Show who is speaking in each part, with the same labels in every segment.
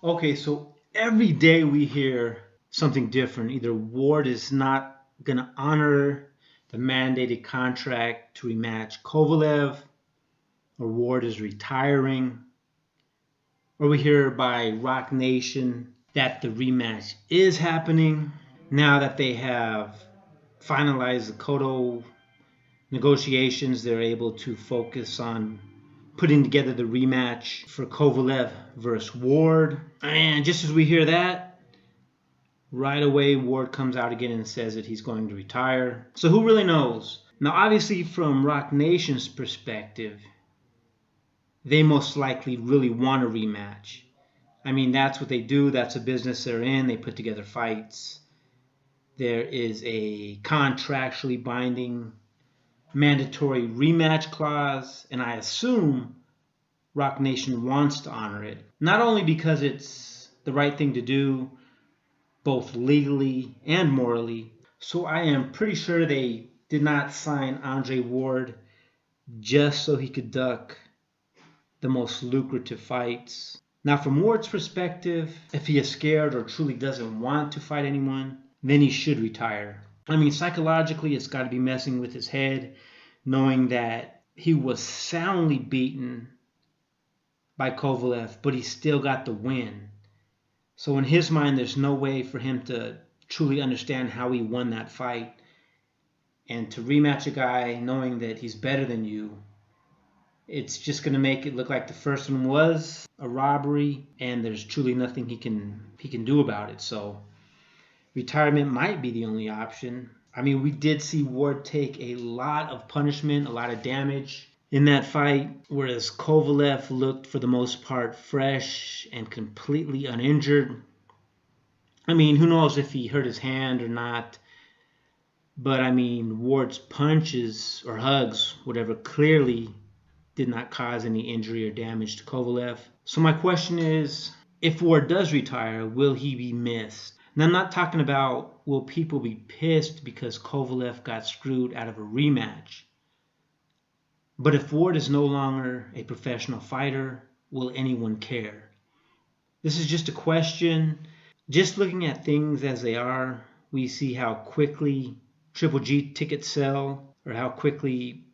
Speaker 1: Okay, so every day we hear something different. Either Ward is not going to honor the mandated contract to rematch Kovalev, or Ward is retiring, or we hear by Roc Nation that the rematch is happening. Now that they have finalized the Cotto negotiations, they're able to focus on putting together the rematch for Kovalev versus Ward. And just as we hear that, right away Ward comes out again and says that he's going to retire. So who really knows? Now obviously from Roc Nation's perspective, they most likely really want a rematch. I mean, that's what they do. That's a business they're in. They put together fights. There is a contractually binding mandatory rematch clause, and I assume Roc Nation wants to honor it. Not only because it's the right thing to do, both legally and morally. So I am pretty sure they did not sign Andre Ward just so he could duck the most lucrative fights. Now from Ward's perspective, if he is scared or truly doesn't want to fight anyone, then he should retire. I mean, psychologically, it's got to be messing with his head, knowing that he was soundly beaten by Kovalev, but he still got the win. So in his mind, there's no way for him to truly understand how he won that fight. And to rematch a guy knowing that he's better than you, it's just going to make it look like the first one was a robbery and there's truly nothing he can do about it. So retirement might be the only option. I mean, we did see Ward take a lot of punishment, a lot of damage in that fight, whereas Kovalev looked for the most part fresh and completely uninjured. I mean, who knows if he hurt his hand or not. But I mean, Ward's punches or hugs, whatever, clearly did not cause any injury or damage to Kovalev. So my question is, if Ward does retire, will he be missed? Now I'm not talking about will people be pissed because Kovalev got screwed out of a rematch. But if Ward is no longer a professional fighter, will anyone care? This is just a question. Just looking at things as they are, we see how quickly Triple G tickets sell, or how quickly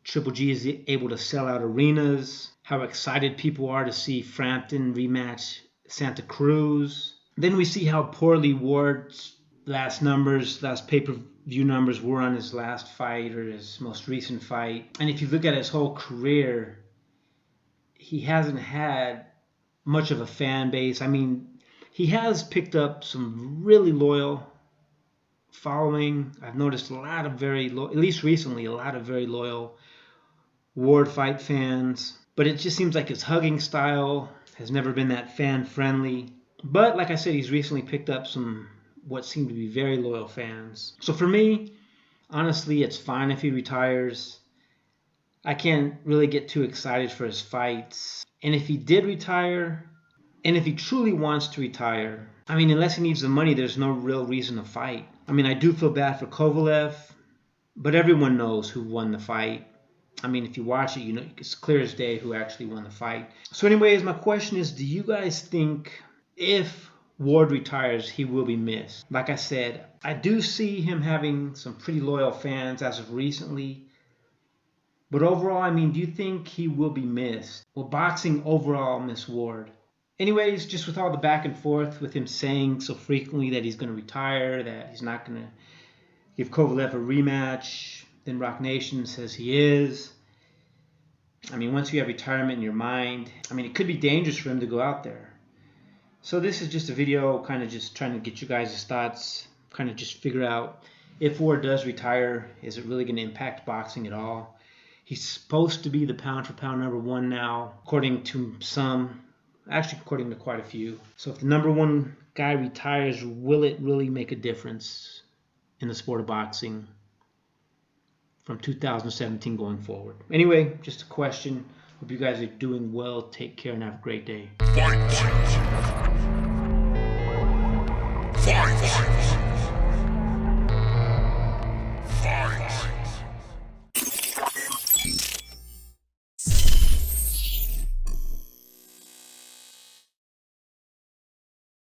Speaker 1: Triple G is able to sell out arenas, how excited people are to see Frampton rematch Santa Cruz. Then we see how poorly Ward's last pay-per-view numbers were on his last fight or his most recent fight. And if you look at his whole career, he hasn't had much of a fan base. I mean, he has picked up some really loyal following. I've noticed a lot of very loyal, at least recently, a lot of very loyal Ward fight fans. But it just seems like his hugging style has never been that fan-friendly. But like I said, he's recently picked up some what seem to be very loyal fans. So for me, honestly, it's fine if he retires. I can't really get too excited for his fights. And if he did retire, and if he truly wants to retire, I mean, unless he needs the money, there's no real reason to fight. I mean, I do feel bad for Kovalev, but everyone knows who won the fight. I mean, if you watch it, you know, it's clear as day who actually won the fight. So anyways, my question is, do you guys think if Ward retires, he will be missed? Like I said, I do see him having some pretty loyal fans as of recently. But overall, I mean, do you think he will be missed? Will boxing overall miss Ward? Anyways, just with all the back and forth with him saying so frequently that he's going to retire, that he's not going to give Kovalev a rematch, then Roc Nation says he is. I mean, once you have retirement in your mind, I mean, it could be dangerous for him to go out there. So this is just a video kind of just trying to get you guys' thoughts, kind of just figure out if Ward does retire, is it really going to impact boxing at all? He's supposed to be the pound-for-pound #1 now, according to some, actually according to quite a few. So if the #1 guy retires, will it really make a difference in the sport of boxing from 2017 going forward? Anyway, just a question. Hope you guys are doing well. Take care and have a great day.
Speaker 2: Fight.